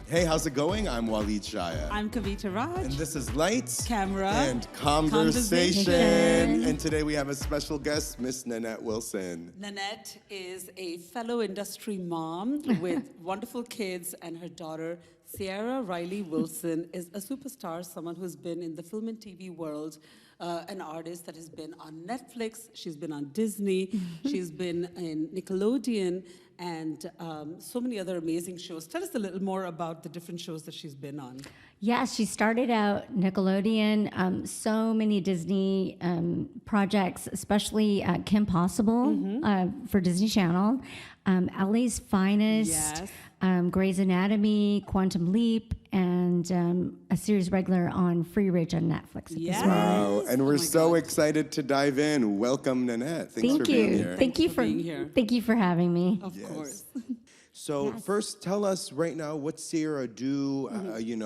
Hey, how's it going? I'm Walid Chaya. I'm Kavita Raj. And this is Lights, Camera, and Conversation. And today we have a special guest, Miss Nanette Wilson. Nanette is a fellow industry mom with wonderful kids, and her daughter, Ciara Riley Wilson, is a superstar, someone who's been in the film and TV world, an artist that has been on Netflix, she's been on Disney, she's been in Nickelodeon, and so many other amazing shows. Tell us a little more about the different shows that she's been on. Yeah, she started out Nickelodeon, so many Disney projects, especially Kim Possible for Disney Channel, LA's Finest, Yes. Grey's Anatomy, Quantum Leap, and a series regular on Free Ridge on Netflix. Yes. Wow, and we're my so God. excited to dive in. Welcome, Nanette. Thanks for being here. Thank you for for being here. Thank you for having me. Of course. So Yes. first, tell us right now what Ciara do,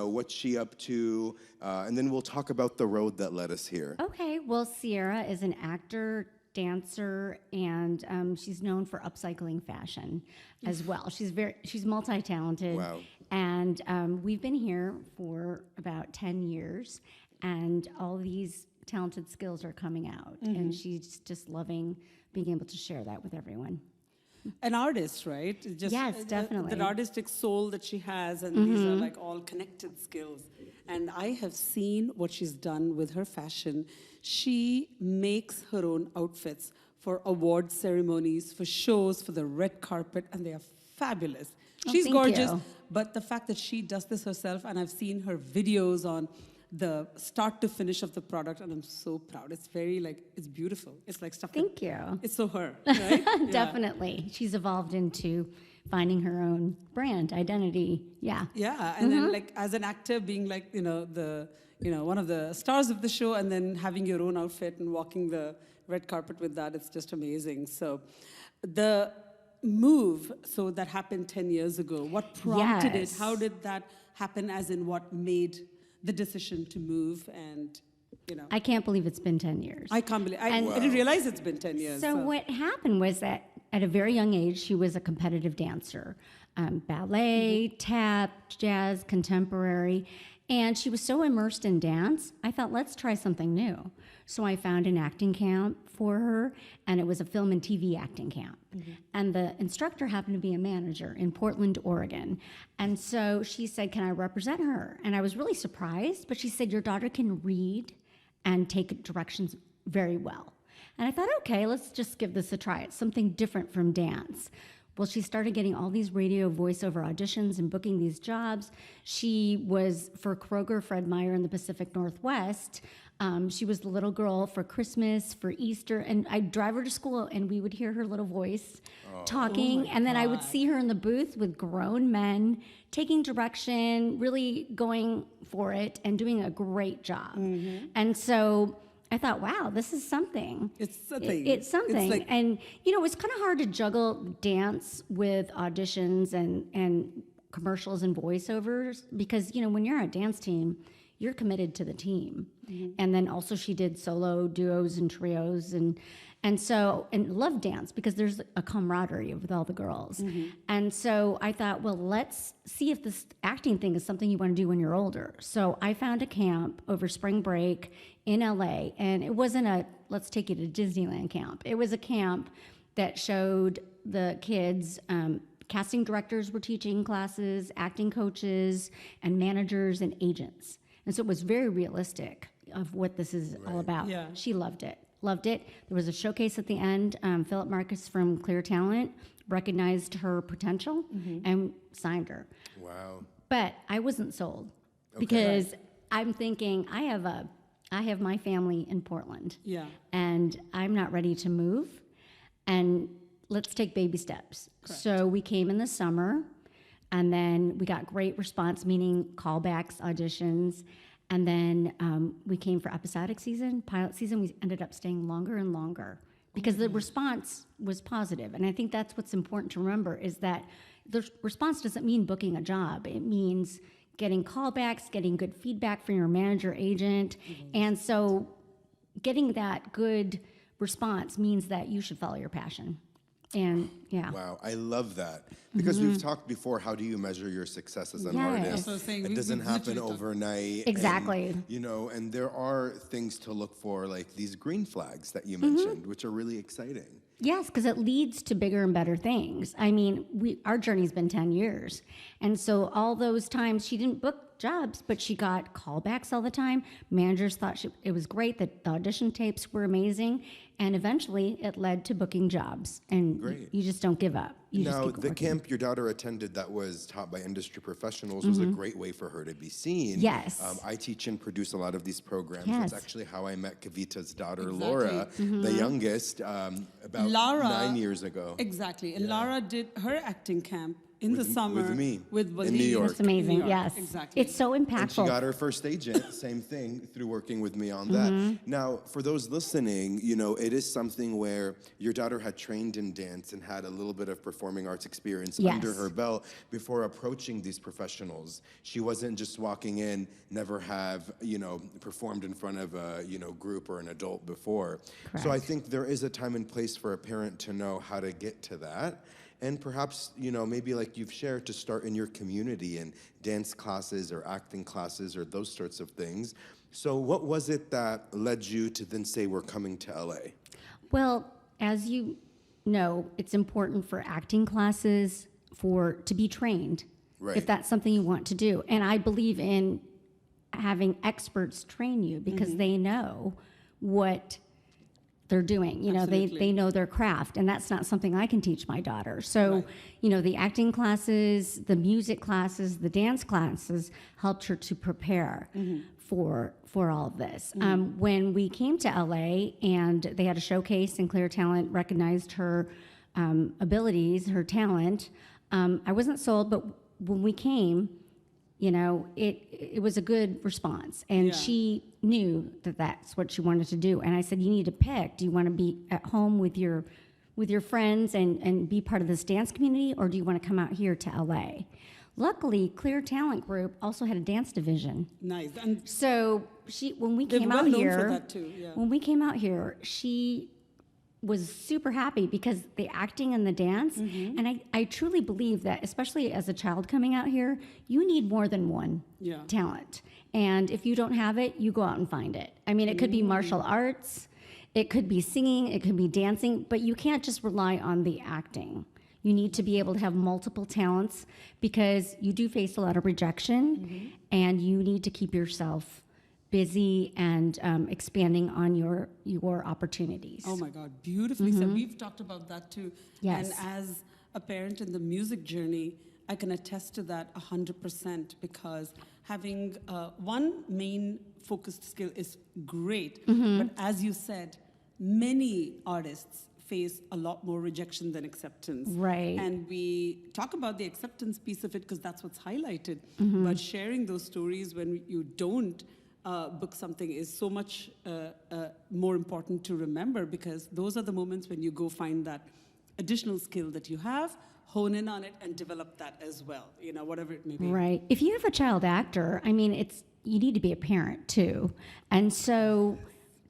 what's she up to, and then we'll talk about the road that led us here. Okay, well, Ciara is an actor, dancer, and she's known for upcycling fashion as well. She's multi-talented. Wow. And we've been here for about 10 years, and all these talented skills are coming out, and she's just loving being able to share that with everyone. An artist, right? Yes, definitely. That artistic soul that she has, and these are like all connected skills. And I have seen what she's done with her fashion. She makes her own outfits for award ceremonies, for shows, for the red carpet, and they are fabulous. She's thank gorgeous, you. but the fact that she does this herself, and I've seen her videos on the start to finish of the product, and I'm so proud. It's very it's beautiful. It's like stuff. Thank you. It's so her, right? Yeah. Definitely. She's evolved into finding her own brand, identity. Yeah. Yeah, and then as an actor, being one of the stars of the show, and then having your own outfit and walking the red carpet with that, it's just amazing. So, the move, that happened 10 years ago. What prompted Yes. it? How did that happen? As in, what made the decision to move? And I can't believe it's been 10 years. I can't believe. I didn't realize it's been 10 years. So what happened was that at a very young age, she was a competitive dancer, ballet, tap, jazz, contemporary, and she was so immersed in dance, I thought, let's try something new. So I found an acting camp for her, and it was a film and TV acting camp. And the instructor happened to be a manager in Portland, Oregon. And so she said, can I represent her? And I was really surprised, but she said, your daughter can read and take directions very well. And I thought, okay, let's just give this a try. It's something different from dance. Well, she started getting all these radio voiceover auditions and booking these jobs. She was for Kroger, Fred Meyer in the Pacific Northwest. She was the little girl for Christmas, for Easter, and I'd drive her to school, and we would hear her little voice talking, and then I would see her in the booth with grown men, taking direction, really going for it, and doing a great job. And so I thought, wow, this is something. It's something. It's something. It's and, it's kind of hard to juggle dance with auditions and commercials and voiceovers because, when you're on a dance team, you're committed to the team. And then also she did solo duos and trios and loved dance because there's a camaraderie with all the girls. And so I thought, well, let's see if this acting thing is something you want to do when you're older. So I found a camp over spring break in LA, and it wasn't a let's take you to Disneyland camp. It was a camp that showed the kids, casting directors were teaching classes, acting coaches, and managers and agents. And so it was very realistic of what this is all about. Yeah. She loved it. There was a showcase at the end. Philip Marcus from Clear Talent recognized her potential and signed her. Wow. But I wasn't sold because I'm thinking I have my family in Portland. Yeah. And I'm not ready to move. And let's take baby steps. Correct. So we came in the summer, and then we got great response, meaning callbacks, auditions. And then we came for episodic season, pilot season. We ended up staying longer and longer because the response was positive. And I think that's what's important to remember is that the response doesn't mean booking a job. It means getting callbacks, getting good feedback from your manager, agent. And so getting that good response means that you should follow your passion. And yeah. Wow, I love that. Because we've talked before, how do you measure your success as an Yes. artist? That's what I was saying. It doesn't We've happen literally talked- overnight. Exactly. And, you know, and there are things to look for, like these green flags that you mentioned, which are really exciting. Yes, because it leads to bigger and better things. I mean, our journey's been 10 years. And so all those times she didn't book jobs, but she got callbacks all the time. Managers thought it was great, that the audition tapes were amazing. And eventually it led to booking jobs. And Great. you just don't give up. You just Now, keep the working. camp your daughter attended that was taught by industry professionals was a great way for her to be seen. Yes. I teach and produce a lot of these programs. Yes. That's actually how I met Kavita's daughter, Exactly. Laura, the youngest, about Lara- 9 years ago. Exactly. And Lara did her acting camp in the summer with me, with in Walid. New York. It's amazing, New York, yes. exactly. It's so And she impactful. got her first agent, same thing, through working with me on that. Now, for those listening, you know, it is something where your daughter had trained in dance and had a little bit of performing arts experience Yes. under her belt before approaching these professionals. She wasn't just walking in, never have, you know, performed in front of a, you know, group or an adult before. So I Correct. think there is a time and place for a parent to know how to get to that. And perhaps, you know, maybe like you've shared, to start in your community in dance classes or acting classes or those sorts of things. So what was it that led you to then say, we're coming to LA? Well, as you know, it's important for acting classes to be trained, Right. if that's something you want to do. And I believe in having experts train you because they know what they're doing. You know, Absolutely. they know their craft, and that's not something I can teach my daughter. So, Right. you know, the acting classes, the music classes, the dance classes helped her to prepare for all of this. When we came to LA and they had a showcase and Clear Talent recognized her abilities, her talent, I wasn't sold, but when we came, you know, it was a good response. And Yeah. she knew that that's what she wanted to do. And I said, you need to pick. Do you want to be at home with your friends and be part of this dance community, or do you want to come out here to LA? Luckily, Clear Talent Group also had a dance division. Nice. And So when we they're came well out known here, for that too. Yeah. when we came out here, she was super happy because the acting and the dance, and I truly believe that, especially as a child coming out here, you need more than one Yeah. talent. And if you don't have it, you go out and find it. I mean, it could be martial arts, it could be singing, it could be dancing, but you can't just rely on the acting. You need to be able to have multiple talents because you do face a lot of rejection, and you need to keep yourself busy and expanding on your opportunities. Oh my God, beautifully said. We've talked about that too. Yes. And as a parent in the music journey, I can attest to that 100% because having one main focused skill is great. But as you said, many artists face a lot more rejection than acceptance. Right. And we talk about the acceptance piece of it because that's what's highlighted. But sharing those stories when you don't book something is so much more important to remember because those are the moments when you go find that additional skill that you have, hone in on it, and develop that as well, you know, whatever it may be. Right. If you have a child actor, I mean, you need to be a parent too. And so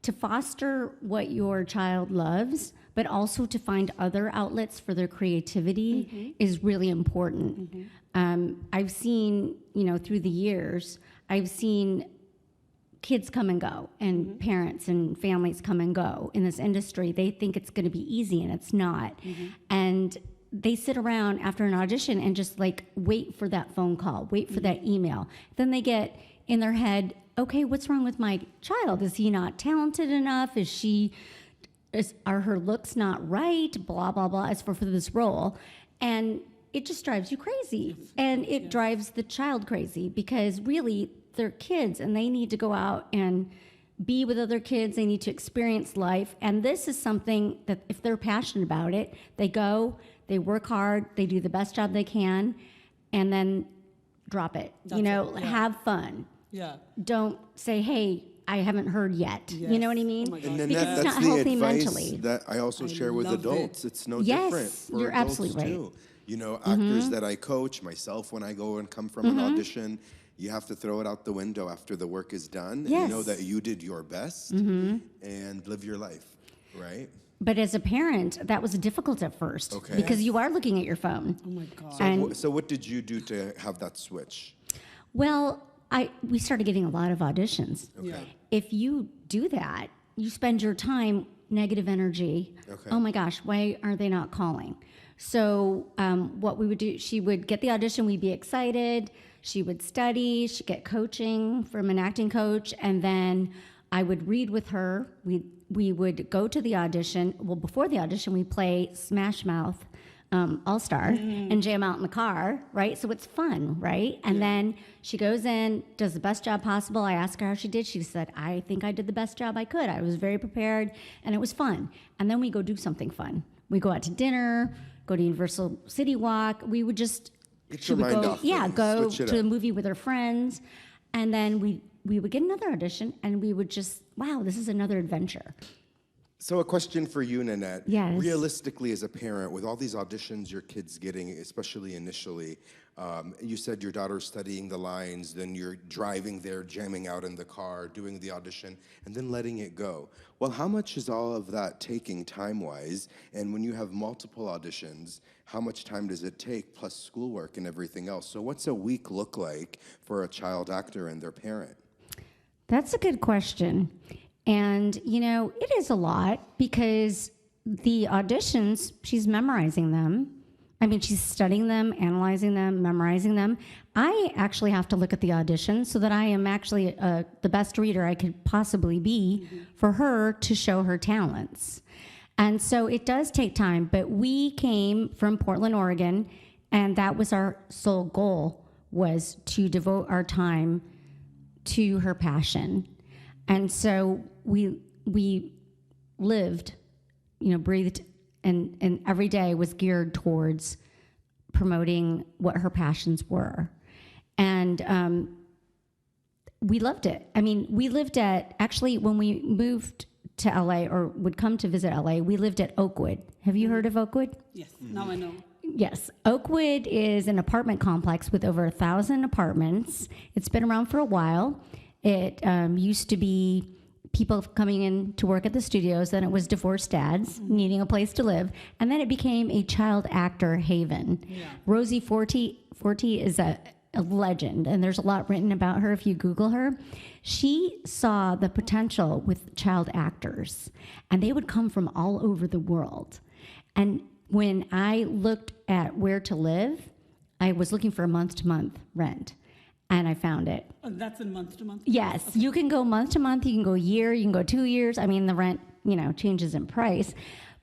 to foster what your child loves, but also to find other outlets for their creativity is really important. I've seen, you know, through the years, I've seen kids come and go and parents and families come and go in this industry. They think it's going to be easy and it's not. And they sit around after an audition and just like wait for that phone call, wait for that email. Then they get in their head, okay, what's wrong with my child? Is he not talented enough? Are her looks not right? Blah, blah, blah, as for this role. And it just drives you crazy. And it drives the child crazy because really they're kids and they need to go out and be with other kids. They need to experience life. And this is something that if they're passionate about it, they go, they work hard, they do the best job they can, and then drop it. That's it, yeah. Have fun. Yeah. Don't say, hey, I haven't heard yet. You know what I Yes. mean? Oh my God. And then Because that's it's not the healthy advice mentally. that I also share with love adults. it. It's no Yes, different for you're adults absolutely right. too. You know, actors that I coach, myself when I go and come from an audition, you have to throw it out the window after the work is done. And you know Yes. that you did your best and live your life, right? But as a parent, that was difficult at first. Okay. Because you are looking at your phone. Oh my God. So what did you do to have that switch? Well, we started getting a lot of auditions. Yeah. If you do that, you spend your time negative energy. Okay. Oh my gosh, why are they not calling? So what we would do, she would get the audition, we'd be excited, she would study, she'd get coaching from an acting coach, and then I would read with her. We would go to the audition. Well, before the audition, we play Smash Mouth All-Star and jam out in the car, right? So it's fun, right? And then she goes in, does the best job possible. I asked her how she did. She said, I think I did the best job I could. I was very prepared, and it was fun. And then we go do something fun. We go out to dinner, go to Universal City Walk. We would just Get your mind off things. go Switch it to a up. movie with her friends, and then we would get another audition, and we would just, wow, this is another adventure. So a question for you, Nanette. Yes. Realistically, as a parent, with all these auditions your kid's getting, especially initially, you said your daughter's studying the lines, then you're driving there, jamming out in the car, doing the audition, and then letting it go. Well, how much is all of that taking time-wise? And when you have multiple auditions, how much time does it take, plus schoolwork and everything else? So what's a week look like for a child actor and their parent? That's a good question. And, it is a lot because the auditions, she's memorizing them. I mean, she's studying them, analyzing them, memorizing them. I actually have to look at the auditions so that I am actually the best reader I could possibly be for her to show her talents. And so it does take time, but we came from Portland, Oregon, and that was our sole goal, was to devote our time to her passion. And so we lived, breathed, and every day was geared towards promoting what her passions were. And we loved it. I mean, we lived actually, when we moved to LA or would come to visit LA, we lived at Oakwood. Have you heard of Oakwood? Yes, now I know. Yes. Oakwood is an apartment complex with over 1,000 apartments. It's been around for a while. It used to be people coming in to work at the studios, then it was divorced dads needing a place to live, and then it became a child actor haven. Yeah. Rosie Forte is a legend, and there's a lot written about her if you Google her. She saw the potential with child actors, and they would come from all over the world. And when I looked at where to live, I was looking for a month-to-month rent. And I found it. And that's in month to month? Yes. Okay. You can go month to month. You can go a year. You can go 2 years. I mean, the rent, changes in price.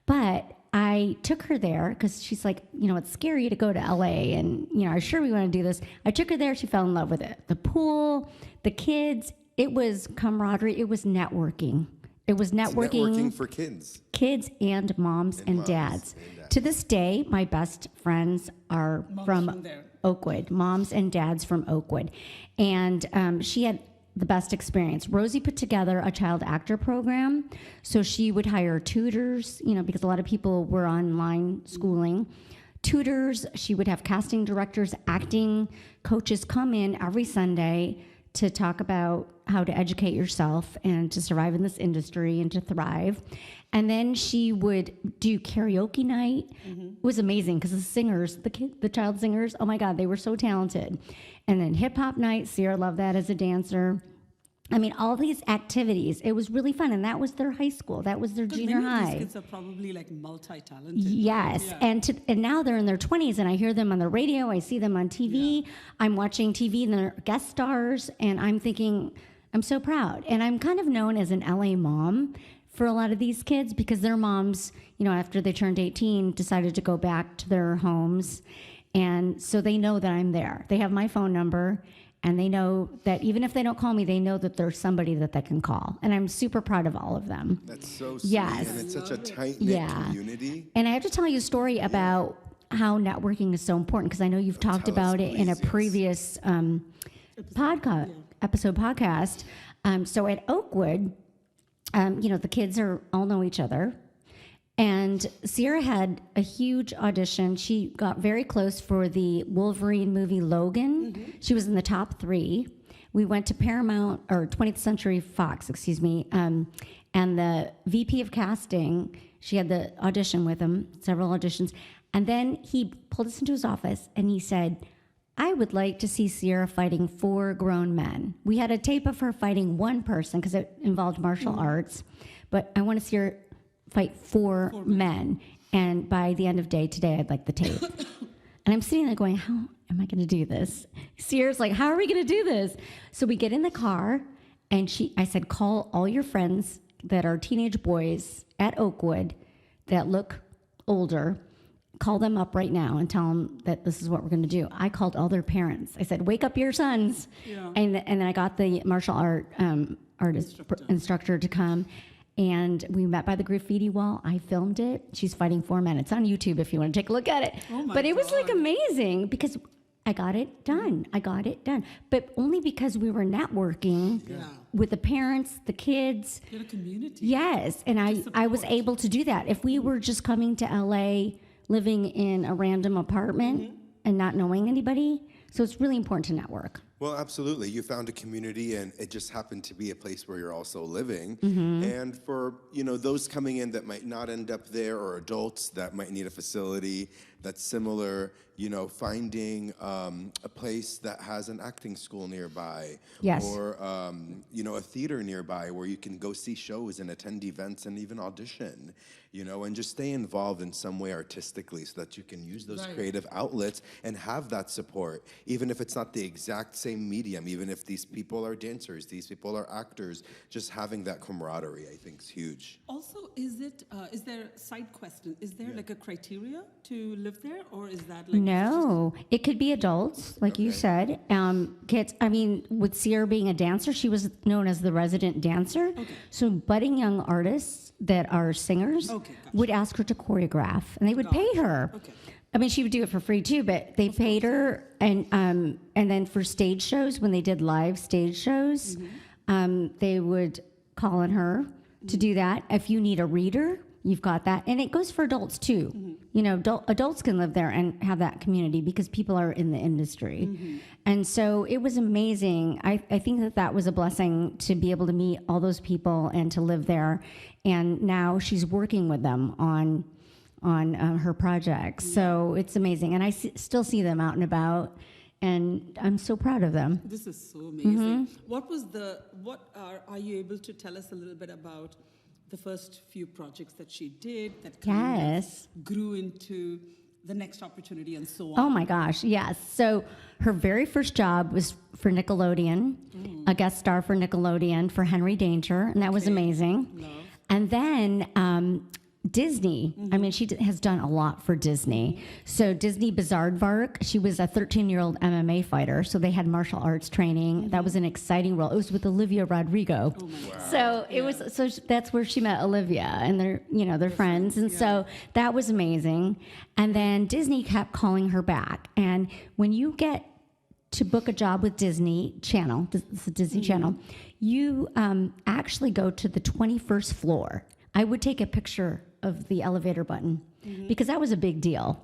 But I took her there because she's like, it's scary to go to LA. And, I'm sure we want to do this. I took her there. She fell in love with it. The pool, the kids, it was camaraderie. It was networking. It was networking. It's networking for kids. Kids and moms and dads. To this day, my best friends are from Oakwood, moms and dads from Oakwood. And she had the best experience. Rosie put together a child actor program. So she would hire tutors, because a lot of people were online schooling. Tutors, she would have casting directors, acting coaches come in every Sunday to talk about how to educate yourself and to survive in this industry and to thrive. And then she would do karaoke night. It was amazing because the singers, the child singers, oh my God, they were so talented. And then hip hop night, Ciara loved that as a dancer. I mean, all these activities, it was really fun. And that was their high school. That was their junior high. These kids are probably like multi-talented. Yes. Yeah. And now they're in their 20s and I hear them on the radio. I see them on TV. Yeah. I'm watching TV and they're guest stars. And I'm thinking, I'm so proud. And I'm kind of known as an LA mom for a lot of these kids because their moms, after they turned 18, decided to go back to their homes. And so they know that I'm there. They have my phone number. And they know that even if they don't call me, they know that there's somebody that they can call. And I'm super proud of all of them. That's so sweet. Yes. And it's such a tight-knit community. And I have to tell you a story about how networking is so important, because I know you've talked about it in a previous podcast. So at Oakwood, the kids all know each other. And Ciara had a huge audition. She got very close for the Wolverine movie Logan. She was in the top 3. We went to Paramount, or 20th Century Fox, excuse me, and the VP of casting, she had the audition with him, several auditions, and then he pulled us into his office and he said, I would like to see Ciara fighting 4 grown men. We had a tape of her fighting one person because it involved martial arts, but I want to see her fight 4 men. And by the end of day today, I'd like the tape. And I'm sitting there going, how am I going to do this? Ciara's like, how are we going to do this? So we get in the car, and I said, call all your friends that are teenage boys at Oakwood that look older. Call them up right now and tell them that this is what we're going to do. I called all their parents. I said, wake up your sons. Yeah. And then I got the martial artist instructor to come. And we met by the graffiti wall. I filmed it. She's fighting 4 men. It's on YouTube if you want to take a look at it. Oh my but it God. was like amazing because I got it done. I got it done. But only because we were networking with the parents, the kids. In a community. Yes. And I was able to do that. If we were just coming to LA, living in a random apartment and not knowing anybody, so it's really important to network. Well, absolutely. You found a community, and it just happened to be a place where you're also living. And for those coming in that might not end up there, or adults that might need a facility that's similar, finding a place that has an acting school nearby, Yes. or a theater nearby where you can go see shows and attend events and even audition. And just stay involved in some way artistically so that you can use those creative outlets and have that support, even if it's not the exact same medium, even if these people are dancers, these people are actors, just having that camaraderie, I think, is huge. Also, is there a side question? Is there like a criteria to live there, or is that like... No, it could be adults, like you said. Kids, with Ciara being a dancer, she was known as the resident dancer. Okay. So budding young artists that are singers would ask her to choreograph, and they would pay her. Okay. She would do it for free too, but they paid her, and then for stage shows, when they did live stage shows, they would call on her to do that. If you need a reader, you've got that, and it goes for adults too. Adults can live there and have that community because people are in the industry. And so it was amazing. I think that was a blessing to be able to meet all those people and to live there. And now she's working with them on her projects. So it's amazing. And I still see them out and about, and I'm so proud of them. This is so amazing. Are you able to tell us a little bit about the first few projects that she did that kind of grew into the next opportunity and so on? Oh my gosh, yes. So her very first job was for Nickelodeon, a guest star for Nickelodeon for Henry Danger, and that was amazing. Love. And then Disney. She has done a lot for Disney. So Disney Bizaardvark, she was a 13-year-old MMA fighter, so they had martial arts training. That was an exciting role. It was with Olivia Rodrigo. Oh my God. So it was. So that's where she met Olivia, and they're friends, and so that was amazing. And then Disney kept calling her back, and when you get to book a job with Disney Channel, the Disney Channel, you actually go to the 21st floor. I would take a picture of the elevator button because that was a big deal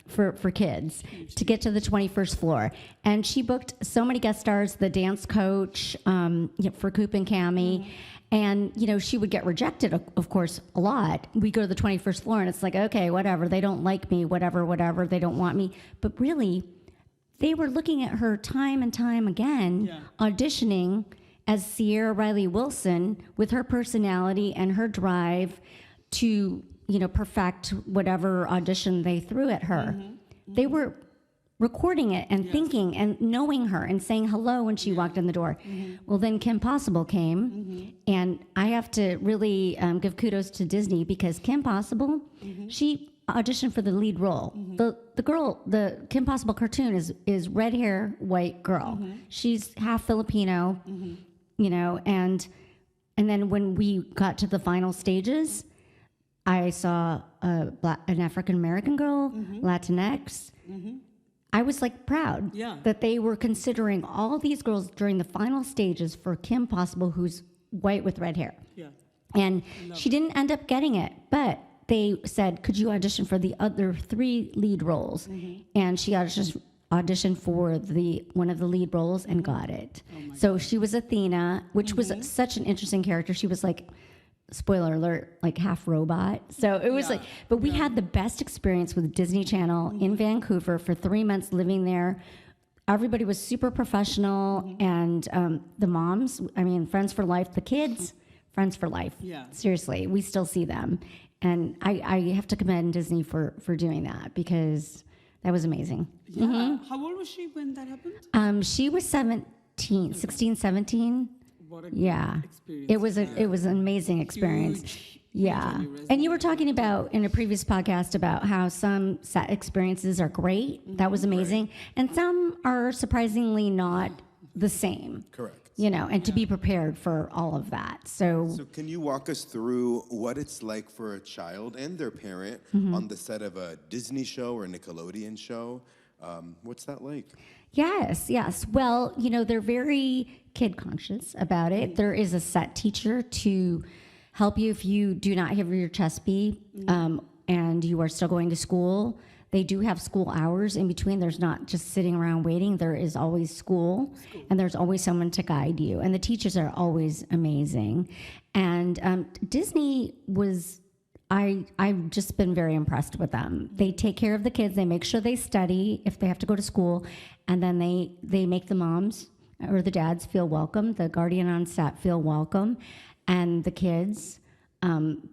for kids to get to the 21st floor. And she booked so many guest stars, the dance coach for Coop and Cami. And, she would get rejected, of course, a lot. We go to the 21st floor and it's like, okay, whatever. They don't like me, whatever. They don't want me. But really, they were looking at her time and time again, auditioning as Ciara Riley Wilson with her personality and her drive to, perfect whatever audition they threw at her. They were recording it and thinking and knowing her and saying hello when she walked in the door. Well, then Kim Possible came, and I have to really give kudos to Disney because Kim Possible, she auditioned for the lead role. The Kim Possible cartoon is red hair, white girl. She's half Filipino, and then when we got to the final stages, I saw an African American girl, Latinx. I was like proud that they were considering all these girls during the final stages for Kim Possible, who's white with red hair. And she didn't end up getting it, but they said, could you audition for the other 3 lead roles? And she auditioned for one of the lead roles and got it. So she was Athena, which was such an interesting character. She was like, spoiler alert, like half robot. So it was but we had the best experience with Disney Channel in Vancouver for 3 months living there. Everybody was super professional, and the moms, I mean, friends for life. The kids, friends for life. Yeah. Seriously, we still see them. And I have to commend Disney for doing that, because that was amazing. Yeah. How old was she when that happened? She was 16, 17. What a Yeah. experience. It was an amazing experience. Huge Yeah. on your resume. And you were talking about in a previous podcast about how some set experiences are great. That was amazing. And some are surprisingly not the same. Correct. You know, and to be prepared for all of that. So can you walk us through what it's like for a child and their parent on the set of a Disney show or a Nickelodeon show? What's that like? Yes. Well, you know, they're very kid conscious about it. There is a set teacher to help you if you do not have your chest beat and you are still going to school. They do have school hours in between. There's not just sitting around waiting. There is always school, and there's always someone to guide you. And the teachers are always amazing. And Disney was, I've just been very impressed with them. They take care of the kids. They make sure they study if they have to go to school. And then they make the moms or the dads feel welcome. The guardian on set feel welcome. And the kids,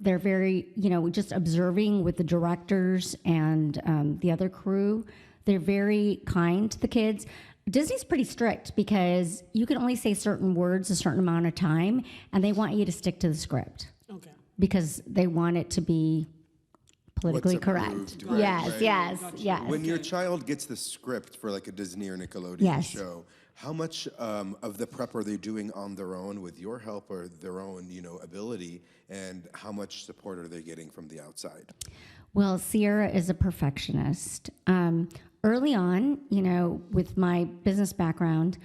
they're very, you know, just observing with the directors and the other crew. They're very kind to the kids. Disney's pretty strict because you can only say certain words a certain amount of time, and they want you to stick to the script. Okay. Because they want it to be politically What's correct. approved, right, Yes. right. When your child gets the script for like a Disney or Nickelodeon Yes. show, how much of the prep are they doing on their own with your help or their own, you know, ability, and how much support are they getting from the outside? Well, Ciara is a perfectionist. Early on, you know, with my business background,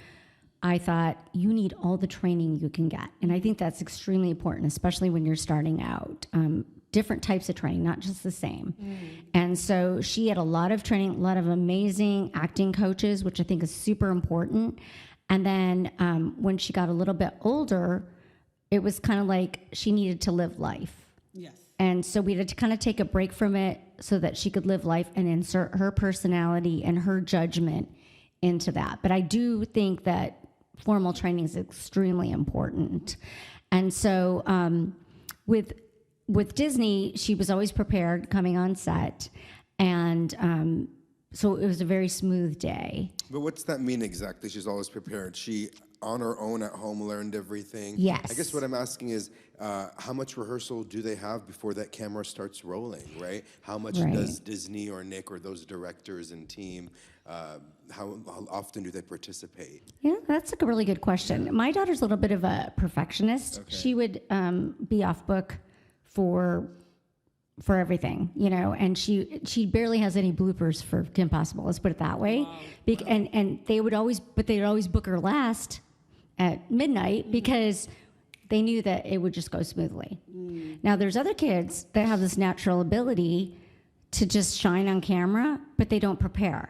I thought you need all the training you can get. And I think that's extremely important, especially when you're starting out. Different types of training, not just the same. And so she had a lot of training, a lot of amazing acting coaches, which I think is super important. And then when she got a little bit older, it was kind of like she needed to live life. Yes. And so we had to kind of take a break from it so that she could live life and insert her personality and her judgment into that. But I do think that formal training is extremely important. And so with Disney, she was always prepared coming on set. And so it was a very smooth day. But what's that mean exactly? She's always prepared. She, on her own at home, learned everything. Yes. I guess what I'm asking is, how much rehearsal do they have before that camera starts rolling, right? How much Right. does Disney or Nick or those directors and team, how often do they participate? Yeah, that's a really good question. My daughter's a little bit of a perfectionist. Okay. She would be off book for everything, you know, and she barely has any bloopers for Kim Possible. Let's put it that way. Wow. And they'd always book her last at midnight because they knew that it would just go smoothly. Now there's other kids that have this natural ability to just shine on camera, but they don't prepare.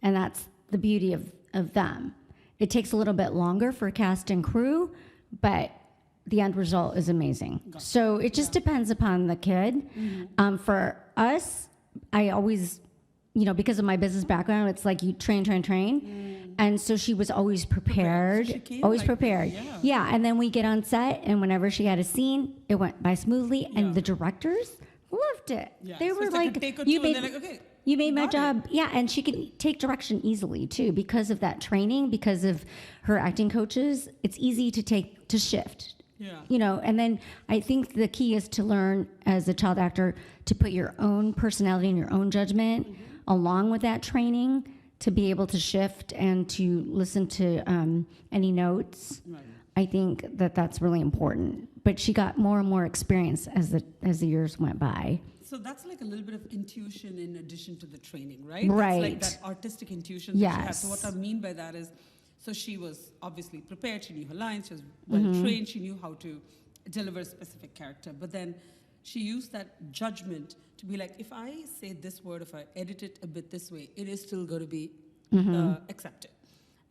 And that's the beauty of them. It takes a little bit longer for cast and crew, but the end result is amazing. So it just depends upon the kid. For us, I always, you know, because of my business background, it's like you train. And so she was always prepared, So she came always like- prepared. Yeah, and then we get on set, and whenever she had a scene, it went by smoothly, and the directors loved it. Yeah. They So were it's like a like, take or you two, and made, they're like, okay, you made my got it." job. Yeah, and she could take direction easily too because of that training, because of her acting coaches. It's easy to shift. Yeah. You know, and then I think the key is to learn as a child actor to put your own personality and your own judgment along with that training to be able to shift and to listen to any notes. Right. I think that that's really important. But she got more and more experience as the years went by. So that's like a little bit of intuition in addition to the training, right? Right. It's like that artistic intuition that she had. Yes. So what I mean by that is, so she was obviously prepared, she knew her lines, she was well trained, she knew how to deliver a specific character. But then she used that judgment to be like, if I say this word, if I edit it a bit this way, it is still going to be accept it.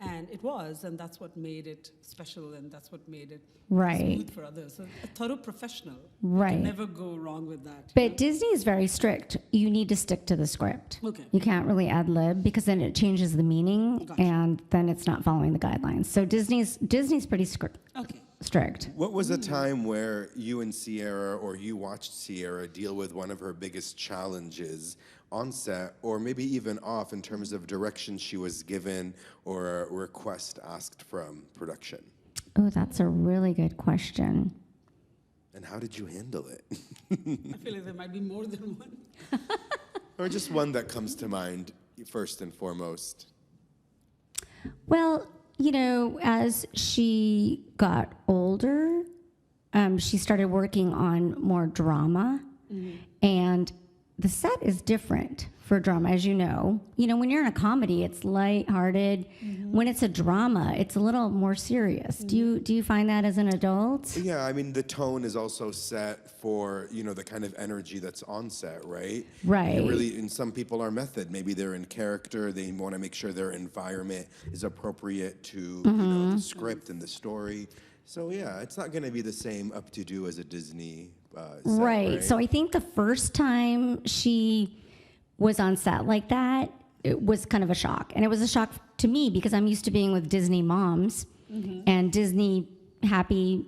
And it was, and that's what made it special, and that's what made it Right. smooth for others. So a thorough professional. Right. You can never go wrong with that. But Disney is very strict. You need to stick to the script. Okay. You can't really ad lib because then it changes the meaning, Gotcha. and then it's not following the guidelines. So Disney's pretty Okay. strict. What was a time where you and Ciara, or you watched Ciara deal with one of her biggest challenges on set, or maybe even off, in terms of direction she was given or a request asked from production? Oh, that's a really good question. And how did you handle it? I feel like there might be more than one. Or just one that comes to mind first and foremost? Well, as she got older, she started working on more drama, and the set is different for drama, as you know. When you're in a comedy, it's lighthearted. When it's a drama, it's a little more serious. Do you find that as an adult? Yeah, I mean, the tone is also set for, the kind of energy that's on set, right? Right. And some people are method. Maybe they're in character. They want to make sure their environment is appropriate to, the script and the story. So, yeah, it's not going to be the same up-to-do as a Disney set, Right. So I think the first time she was on set like that, it was kind of a shock. And it was a shock to me because I'm used to being with Disney moms and Disney happy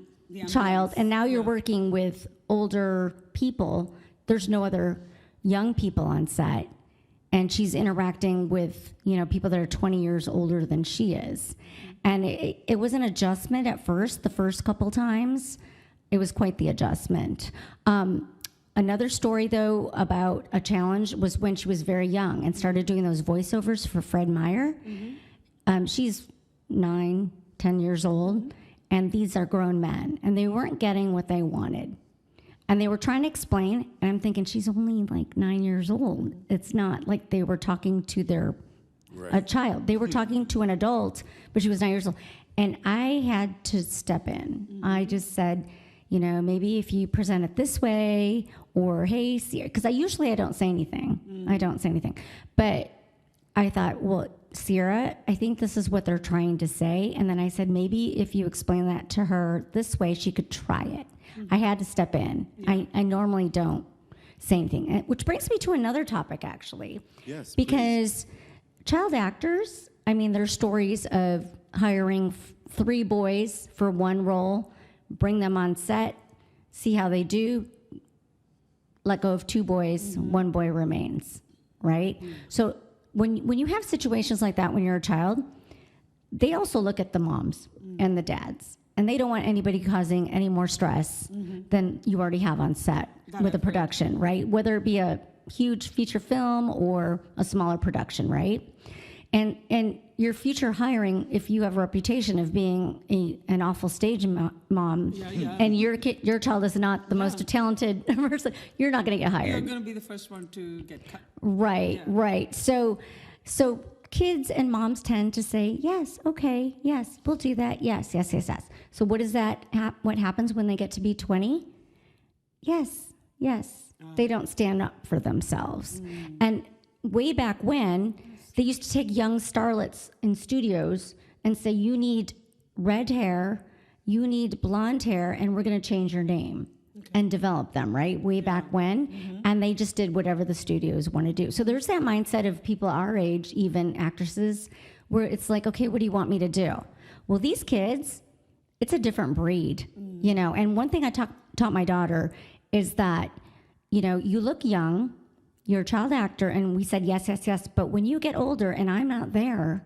child. And now you're working with older people. There's no other young people on set. And she's interacting with, people that are 20 years older than she is. And it was an adjustment at first, the first couple times. It was quite the adjustment. Another story, though, about a challenge was when she was very young and started doing those voiceovers for Fred Meyer. She's 9, 10 years old, and these are grown men, and they weren't getting what they wanted. And they were trying to explain, and I'm thinking, she's only like 9 years old. It's not like they were talking to a child. They were talking to an adult, but she was 9 years old. And I had to step in. I just said, maybe if you present it this way, or hey, Ciara, because I don't say anything. I don't say anything. But I thought, well, Ciara, I think this is what they're trying to say. And then I said, maybe if you explain that to her this way, she could try it. I had to step in. I normally don't say anything, which brings me to another topic, actually. Yes, because child actors, there's stories of hiring 3 boys for one role, bring them on set, see how they do, let go of 2 boys, 1 boy remains, right? So when you have situations like that when you're a child, they also look at the moms and the dads, and they don't want anybody causing any more stress than you already have on set with a production, right? Whether it be a huge feature film or a smaller production, right? And your future hiring, if you have a reputation of being an awful stage mom, and your child is not the most talented person, you're not going to get hired. You're going to be the first one to get cut. Right, right. So kids and moms tend to say, yes, okay, yes, we'll do that, yes. So what is that? What happens when they get to be 20? Yes. They don't stand up for themselves. And way back when, they used to take young starlets in studios and say, you need red hair, you need blonde hair, and we're going to change your name and develop them, right? Way back when. And they just did whatever the studios want to do. So there's that mindset of people our age, even actresses, where it's like, okay, what do you want me to do? Well, these kids, it's a different breed, And one thing I taught my daughter is that, you look young, you're a child actor, and we said yes, but when you get older and I'm not there,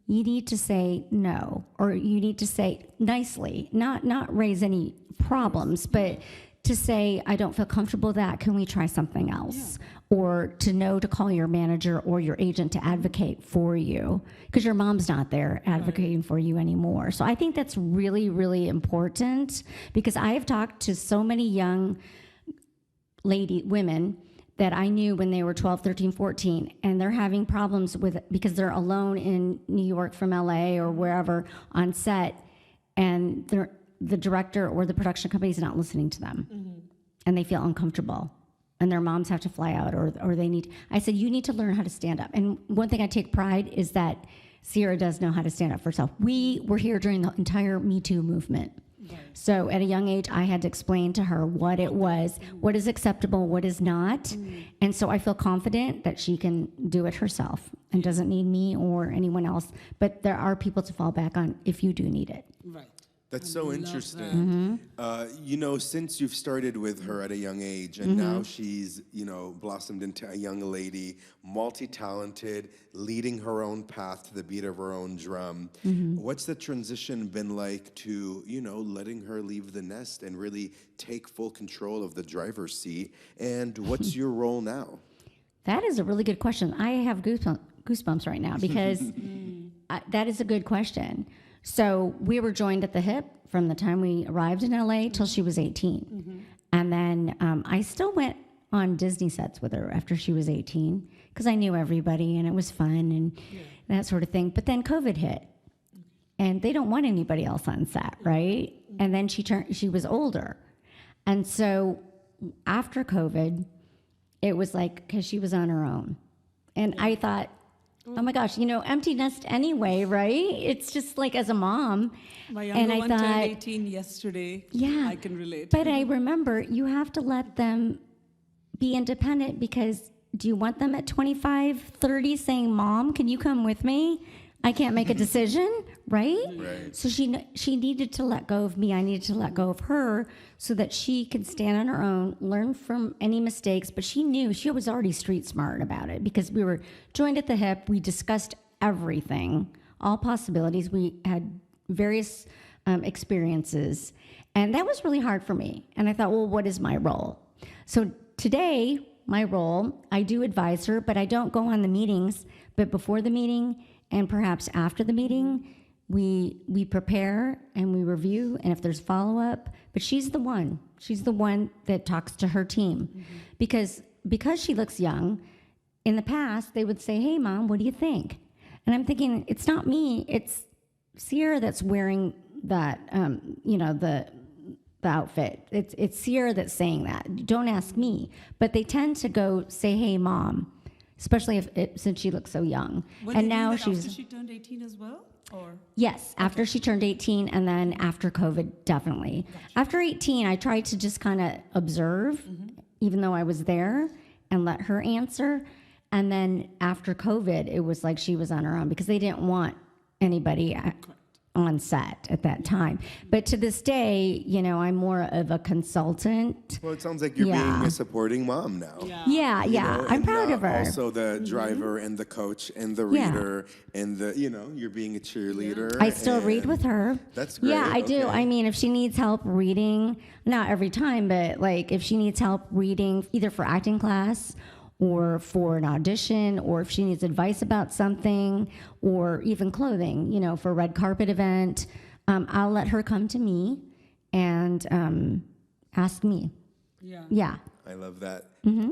you need to say no, or you need to say nicely, not raise any problems, but to say, I don't feel comfortable with that, can we try something else? Or to know to call your manager or your agent to advocate for you, because your mom's not there advocating for you anymore. So I think that's really, really important, because I have talked to so many young women that I knew when they were 12, 13, 14, and they're having problems because they're alone in New York from LA or wherever on set, and the director or the production company is not listening to them, and they feel uncomfortable. and their moms have to fly out or they need, I said, you need to learn how to stand up. And one thing I take pride is that Ciara does know how to stand up for herself. We were here during the entire Me Too movement. Right. So at a young age, I had to explain to her what it was, what is acceptable, what is not. And so I feel confident that she can do it herself and doesn't need me or anyone else. But there are people to fall back on if you do need it. Right. That's so interesting. Since you've started with her at a young age and now she's, blossomed into a young lady, multi-talented, leading her own path to the beat of her own drum. What's the transition been like to, letting her leave the nest and really take full control of the driver's seat? And what's your role now? That is a really good question. I have goosebumps right now because that is a good question. So we were joined at the hip from the time we arrived in LA till she was 18. And then I still went on Disney sets with her after she was 18 because I knew everybody and it was fun and that sort of thing. But then COVID hit and they don't want anybody else on set, right? And then she was older. And so after COVID, it was like, because she was on her own. And I thought, oh my gosh, empty nest anyway, right? It's just like as a mom. My younger one turned 18 yesterday. Yeah. I can relate. But I remember you have to let them be independent because do you want them at 25, 30 saying, Mom, can you come with me? I can't make a decision, right? Right. So she needed to let go of me. I needed to let go of her so that she could stand on her own, learn from any mistakes. But she knew she was already street smart about it because we were joined at the hip. We discussed everything, all possibilities. We had various experiences. And that was really hard for me. And I thought, well, what is my role? So today, my role, I do advise her, but I don't go on the meetings. But before the meeting, and perhaps after the meeting, we prepare and we review, and if there's follow-up, but she's the one that talks to her team. Because she looks young, in the past, they would say, hey, Mom, what do you think? And I'm thinking, it's not me, it's Ciara that's wearing that, the outfit. It's Ciara that's saying that. Don't ask me. But they tend to go say, hey, Mom, especially since she looks so young. And now after she turned 18 as well? Or? Yes, after she turned 18 and then after COVID, definitely. Gotcha. After 18, I tried to just kind of observe, even though I was there, and let her answer. And then after COVID, it was like she was on her own because they didn't want anybody on set at that time. But to this day, I'm more of a consultant. Well, it sounds like you're being a supporting mom now. Yeah. I'm proud of her. Also the driver and the coach and the reader and you're being a cheerleader. I still read with her. That's great. Yeah, I do. I mean, if she needs help reading, not every time, but like if she needs help reading either for acting class or for an audition, or if she needs advice about something, or even clothing, for a red carpet event, I'll let her come to me and ask me. Yeah. I love that.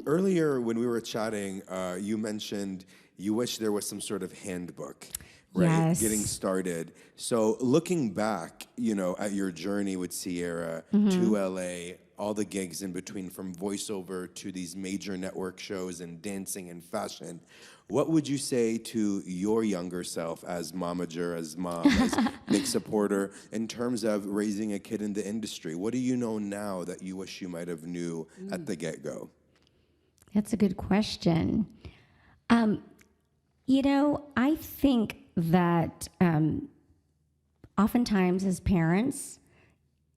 Earlier, when we were chatting, you mentioned you wish there was some sort of handbook, right? Yes. Getting started. So looking back, at your journey with Ciara to LA, all the gigs in between, from voiceover to these major network shows and dancing and fashion, what would you say to your younger self as momager, as mom, as big supporter, in terms of raising a kid in the industry? What do you know now that you wish you might have knew at the get-go? That's a good question. I think that oftentimes as parents,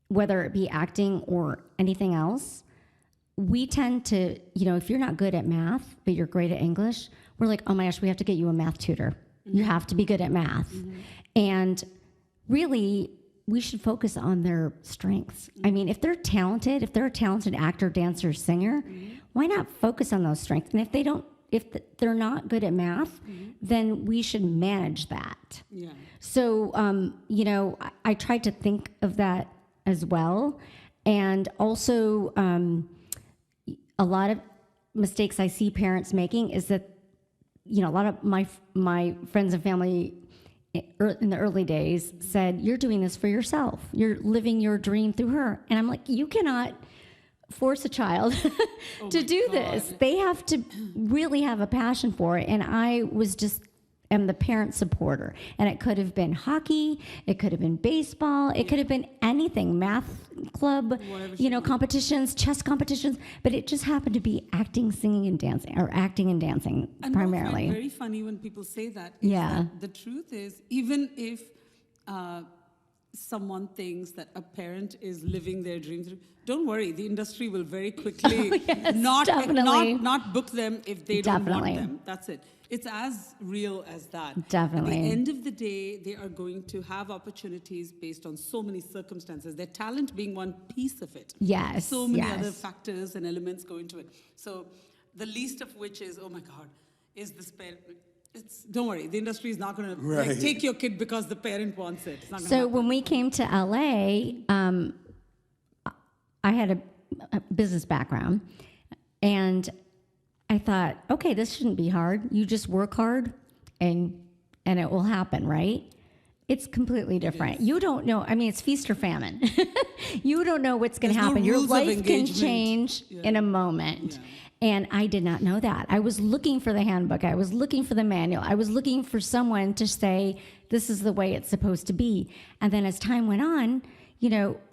whether it be acting or anything else, we tend to, if you're not good at math, but you're great at English, we're like, oh my gosh, we have to get you a math tutor. You have to be good at math. And really, we should focus on their strengths. I mean, if they're a talented actor, dancer, singer, why not focus on those strengths? And if they're not good at math, then we should manage that. Yeah. So, I tried to think of that as well. And also, a lot of mistakes I see parents making is that, a lot of my friends and family in the early days said, you're doing this for yourself. You're living your dream through her. And I'm like, you cannot force a child to do this. They have to really have a passion for it. And I was just am the parent supporter. And it could have been hockey, it could have been baseball, it could have been anything, math club, competitions, chess competitions, but it just happened to be acting, singing, and dancing, or acting and dancing primarily. What I find very funny when people say that is that the truth is, even if someone thinks that a parent is living their dreams, don't worry, the industry will very quickly not book them if they don't want them. That's it. It's as real as that. Definitely. At the end of the day, they are going to have opportunities based on so many circumstances, their talent being one piece of it. Yes. So many other factors and elements go into it. So the least of which is, oh my God, is this parent... don't worry, the industry is not going to take your kid because the parent wants it. It's not so when we came to LA, I had a business background, and I thought, okay, this shouldn't be hard. You just work hard, and it will happen, right? It's completely different. You don't know. I mean, it's feast or famine. You don't know what's going to happen. Your life can change in a moment. Yeah. And I did not know that. I was looking for the handbook. I was looking for the manual. I was looking for someone to say, this is the way it's supposed to be. And then as time went on,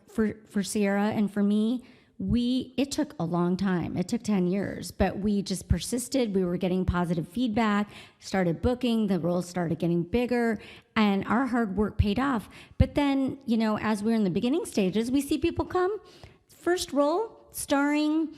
for Ciara and for me, it took a long time. It took 10 years, but we just persisted. We were getting positive feedback, started booking, the roles started getting bigger, and our hard work paid off. But then, as we're in the beginning stages, we see people come, first role, starring,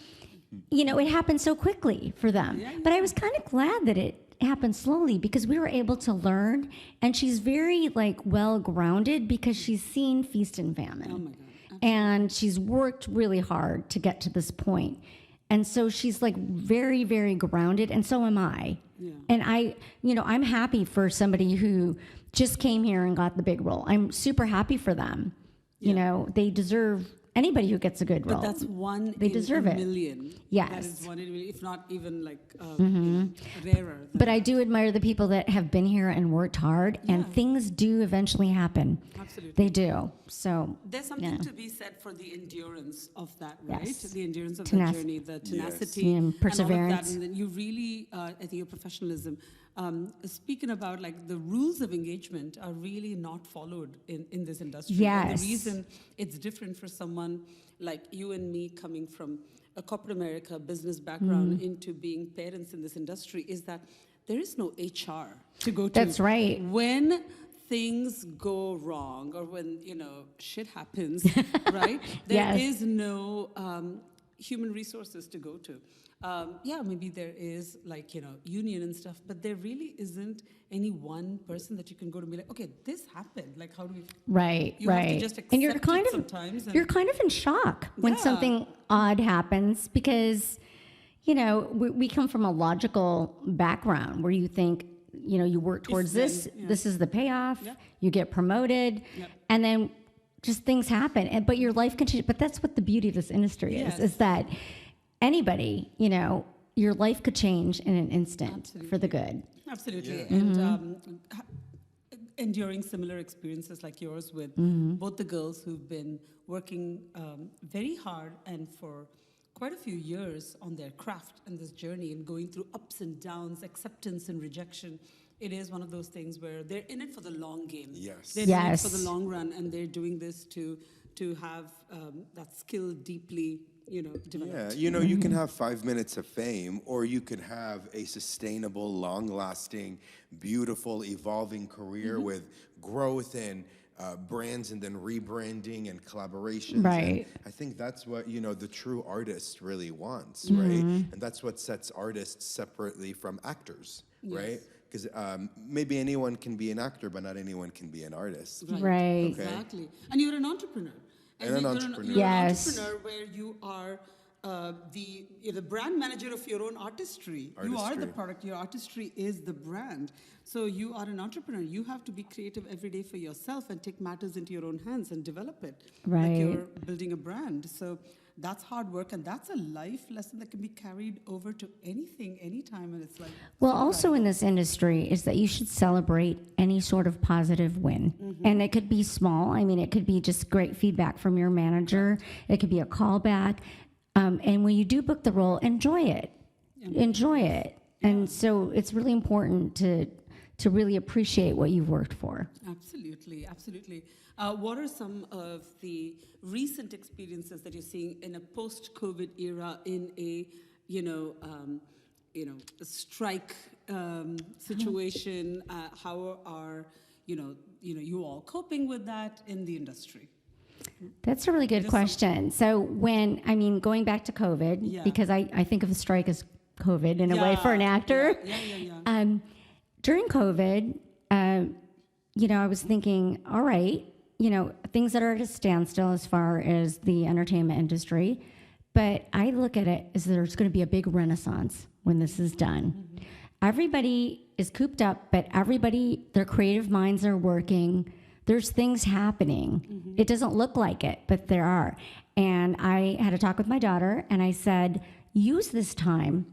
it happened so quickly for them. Yeah. But I was kind of glad that it happened slowly because we were able to learn, and she's very well-grounded because she's seen feast and famine. Oh my God. And she's worked really hard to get to this point. And so she's very, very grounded, and so am I. Yeah. And I'm happy for somebody who just came here and got the big role. I'm super happy for them. Yeah. They deserve anybody who gets a good role. But that's one they in deserve a it. million. Yes. That is one in a million, if not even rarer. But I do admire the people that have been here and worked hard, and things do eventually happen. Absolutely. They do. So there's something to be said for the endurance of that, right? Yes. The endurance of the journey, the tenacity, and perseverance. And all of that. And then you really, I think your professionalism, speaking about the rules of engagement are really not followed in this industry. Yes. And the reason it's different for someone like you and me coming from a corporate America business background into being parents in this industry is that there is no HR to go to. That's right. When things go wrong or when, shit happens, right? There is no human resources to go to. Maybe there is union and stuff, but there really isn't any one person that you can go to and be like, okay, this happened. How do we? Right, you have to just accept and you're kind of in shock when something odd happens because, we come from a logical background where you think, you work towards this is the payoff, you get promoted, and then just things happen. But your life can change. But that's what the beauty of this industry is that anybody, your life could change in an instant for the good. Absolutely. Yeah. And enduring similar experiences like yours with both the girls who've been working very hard and for quite a few years on their craft and this journey and going through ups and downs, acceptance and rejection. It is one of those things where they're in it for the long game. Yes. They're in it for the long run, and they're doing this to have that skill deeply developed. Yeah, you can have 5 minutes of fame, or you could have a sustainable, long-lasting, beautiful, evolving career with growth and brands and then rebranding and collaborations. Right. And I think that's what, the true artist really wants, right? And that's what sets artists separately from actors, right? Because maybe anyone can be an actor, but not anyone can be an artist. Right. Okay. Exactly. And you're an entrepreneur. And an entrepreneur. You're an entrepreneur where you are you're the brand manager of your own artistry. You are the product. Your artistry is the brand. So you are an entrepreneur. You have to be creative every day for yourself and take matters into your own hands and develop it. Right. Like you're building a brand. So that's hard work, and that's a life lesson that can be carried over to anything, anytime, and it's Well, also in this industry is that you should celebrate any sort of positive win. And it could be small. I mean, it could be just great feedback from your manager. It could be a callback. And when you do book the role, enjoy it. Enjoy it. And so it's really important to really appreciate what you've worked for. Absolutely, absolutely. What are some of the recent experiences that you're seeing in a post-COVID era in a, a strike situation? How are, you all coping with that in the industry? That's a really good question. So going back to COVID, because I think of the strike as COVID in a way for an actor. During COVID, I was thinking, all right, things that are at a standstill as far as the entertainment industry, but I look at it as there's going to be a big renaissance when this is done. Mm-hmm. Everybody is cooped up, but their creative minds are working. There's things happening. Mm-hmm. It doesn't look like it, but there are. And I had a talk with my daughter, and I said, use this time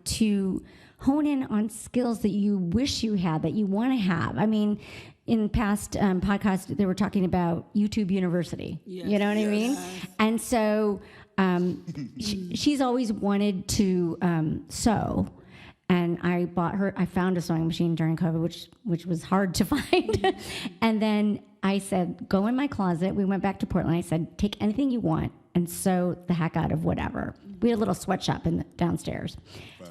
to hone in on skills that you wish you had, that you want to have. I mean, in past podcasts, they were talking about YouTube University. Yes. You know what I mean? And so she's always wanted to sew. And I found a sewing machine during COVID, which was hard to find. And then I said, go in my closet. We went back to Portland. I said, take anything you want and sew the heck out of whatever. We had a little sweatshop downstairs.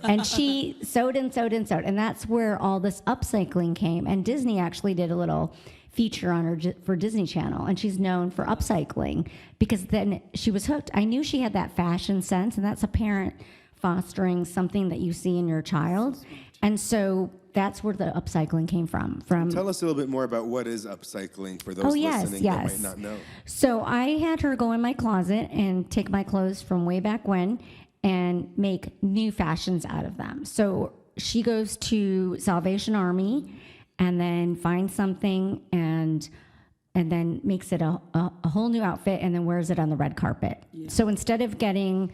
And she sewed and sewed and sewed. And that's where all this upcycling came. And Disney actually did a little feature on her for Disney Channel. And she's known for upcycling because then she was hooked. I knew she had that fashion sense, and that's a parent fostering something that you see in your child. And so that's where the upcycling came from. Tell us a little bit more about what is upcycling for those listening that might not know. So I had her go in my closet and take my clothes from way back when and make new fashions out of them. So she goes to Salvation Army and then finds something and then makes it a whole new outfit and then wears it on the red carpet. Yeah. So instead of getting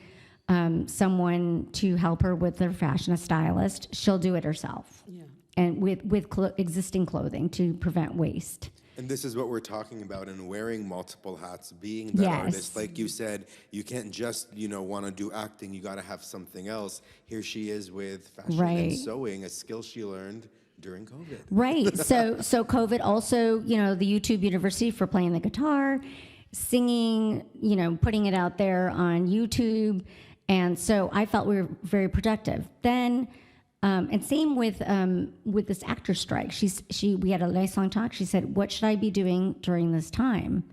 someone to help her with their fashion, a stylist, she'll do it herself. Yeah. And with existing clothing to prevent waste. And this is what we're talking about in wearing multiple hats, being that artist. Like you said, you can't just, want to do acting. You got to have something else. Here she is with fashion and sewing, a skill she learned during COVID. Right. So COVID also, the YouTube University for playing the guitar, singing, putting it out there on YouTube. And so I felt we were very productive. Then, and same with this actor strike. We had a nice long talk. She said, "What should I be doing during this time?"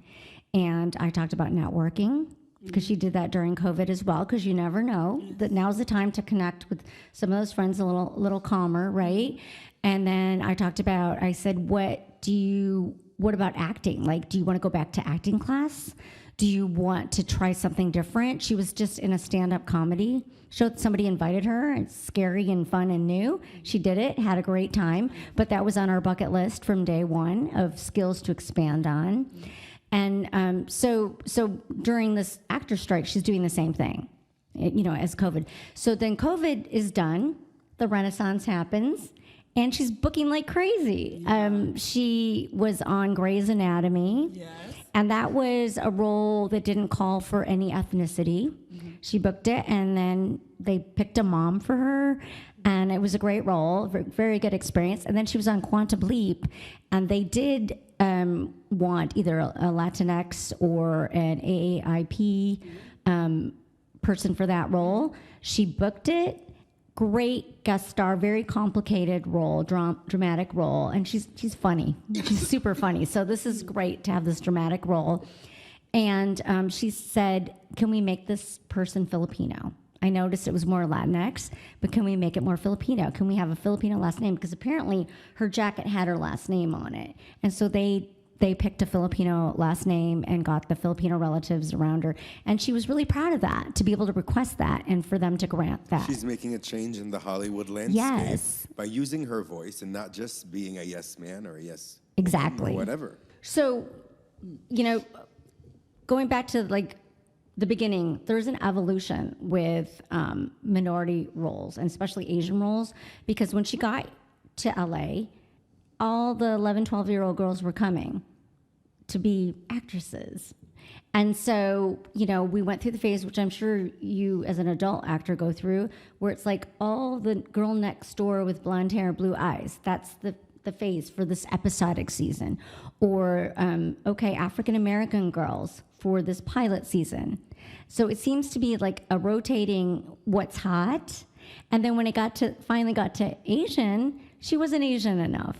And I talked about networking because she did that during COVID as well. Because you never know that now's the time to connect with some of those friends a little calmer, right? And then I said, what about acting? Like, do you want to go back to acting class? Do you want to try something different? She was just in a stand-up comedy show. Somebody invited her. It's scary and fun and new. She did it, had a great time. But that was on our bucket list from day one of skills to expand on. And so during this actor strike, she's doing the same thing, as COVID. So then COVID is done. The Renaissance happens. And she's booking like crazy. She was on Grey's Anatomy. Yes. And that was a role that didn't call for any ethnicity. Mm-hmm. She booked it, and then they picked a mom for her. And it was a great role, very good experience. And then she was on Quantum Leap, and they did want either a Latinx or an AAIP person for that role. She booked it. Great guest star, very complicated role, dramatic role, and she's funny. She's super funny. So this is great to have this dramatic role. And she said, "Can we make this person Filipino?" I noticed it was more Latinx, but can we make it more Filipino? Can we have a Filipino last name? Because apparently her jacket had her last name on it, and so they picked a Filipino last name and got the Filipino relatives around her. And she was really proud of that, to be able to request that and for them to grant that. She's making a change in the Hollywood landscape by using her voice and not just being a yes man or a yes exactly or whatever. So, going back to the beginning, there's an evolution with minority roles, and especially Asian roles, because when she got to LA, all the 11, 12-year-old girls were coming to be actresses. And so, we went through the phase, which I'm sure you as an adult actor go through, where it's like all the girl next door with blonde hair, blue eyes. That's the phase for this episodic season. Or, African-American girls for this pilot season. So it seems to be like a rotating what's hot. And then when it finally got to Asian, she wasn't Asian enough.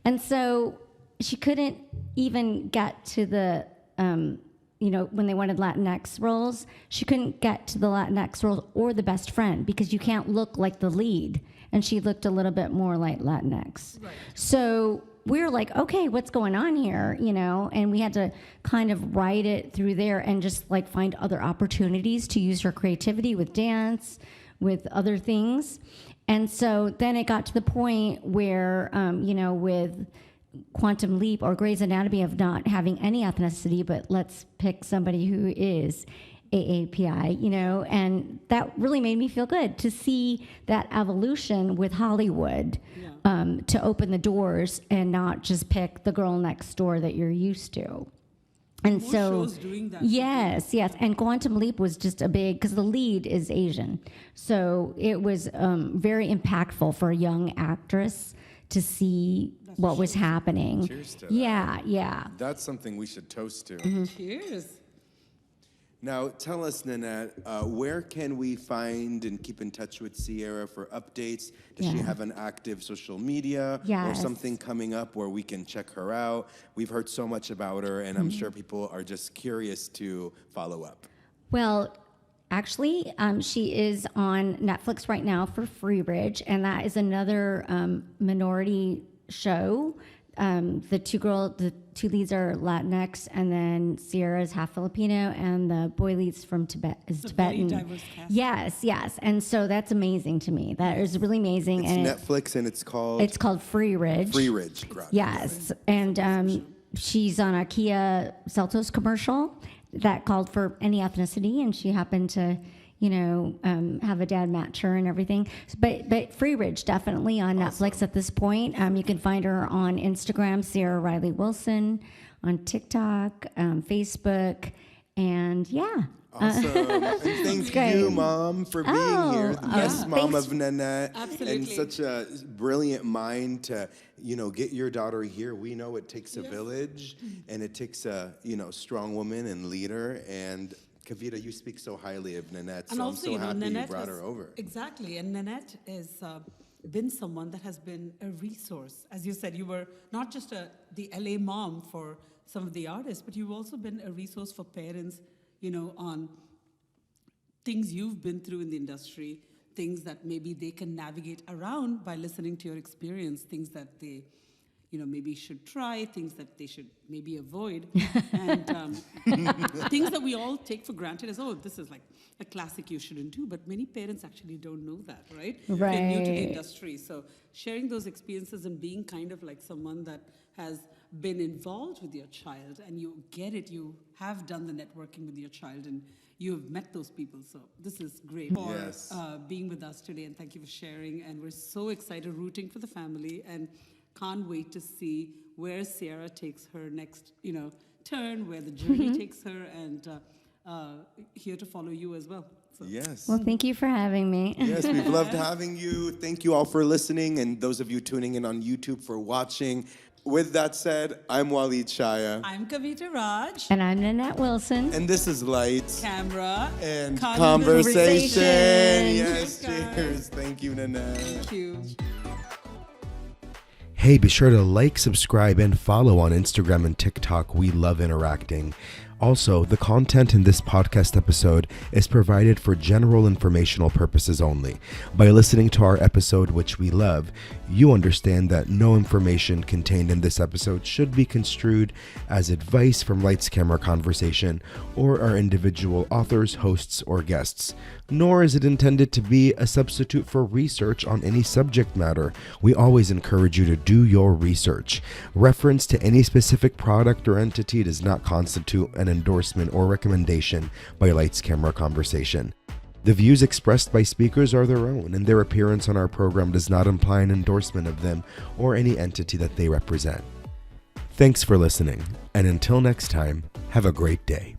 And so she couldn't even get to the, when they wanted Latinx roles, she couldn't get to the Latinx roles or the best friend because you can't look like the lead. And she looked a little bit more like Latinx. Right. So we were like, okay, what's going on here? And we had to kind of write it through there and just like find other opportunities to use her creativity with dance, with other things. And so then it got to the point where, with Quantum Leap or Grey's Anatomy of not having any ethnicity, but let's pick somebody who is AAPI, and that really made me feel good to see that evolution with Hollywood, to open the doors and not just pick the girl next door that you're used to. And More so, shows doing that. yes, and Quantum Leap was just a big, because the lead is Asian, so it was very impactful for a young actress to see what was happening. Cheers to that. Yeah. That's something we should toast to. Mm-hmm. Cheers. Now, tell us, Nanette, where can we find and keep in touch with Ciara for updates? Does she have an active social media or Yes. something coming up where we can check her out? We've heard so much about her, and I'm sure people are just curious to follow up. Well, actually, she is on Netflix right now for Free Bridge, and that is another minority show. The two leads are Latinx, and then Ciara is half Filipino, and the boy leads from Tibet is Tibetan. Very diverse cast. Yes, and so that's amazing to me. That is really amazing. It's and Netflix, and it's called it's called Free Ridge. Free Ridge. Correct. Yes, and she's on a Kia Seltos commercial that called for any ethnicity, and she happened to, have a dad match her and everything. But Free Ridge definitely on Netflix at this point. You can find her on Instagram, Ciara Riley Wilson, on TikTok, Facebook, and yeah. Awesome. And thank you, Mom, for being here. The best mom thanks. of Nanette. Absolutely. And such a brilliant mind to, get your daughter here. We know it takes a village, and it takes a, strong woman and leader. And Kavita, you speak so highly of Nanette, so I'm so happy Nanette you brought her over. Exactly, and Nanette has been someone that has been a resource. As you said, you were not just the LA mom for some of the artists, but you've also been a resource for parents, on things you've been through in the industry, things that maybe they can navigate around by listening to your experience, things that they maybe should try, things that they should maybe avoid, and things that we all take for granted as, this is like a classic you shouldn't do, but many parents actually don't know that, right? Right. They're new to the industry. So sharing those experiences and being kind of like someone that has been involved with your child and you get it, you have done the networking with your child and you have met those people. So this is great for being with us today, and thank you for sharing. And we're so excited, rooting for the family, and can't wait to see where Ciara takes her next, turn, where the journey takes her, and here to follow you as well. So. Yes. Well, thank you for having me. Yes, we've loved having you. Thank you all for listening, and those of you tuning in on YouTube for watching. With that said, I'm Walid Chaya. I'm Kavita Raj. And I'm Nanette Wilson. And this is Lights. Camera. And Conversation. Yes, Cheers, cheers. Thank you, Nanette. Thank you. Hey, be sure to like, subscribe, and follow on Instagram and TikTok. We love interacting. Also, the content in this podcast episode is provided for general informational purposes only. By listening to our episode, which we love, you understand that no information contained in this episode should be construed as advice from Lights Camera Conversation or our individual authors, hosts, or guests. Nor is it intended to be a substitute for research on any subject matter. We always encourage you to do your research. Reference to any specific product or entity does not constitute an endorsement or recommendation by Lights Camera Conversation. The views expressed by speakers are their own, and their appearance on our program does not imply an endorsement of them or any entity that they represent. Thanks for listening, and until next time, have a great day.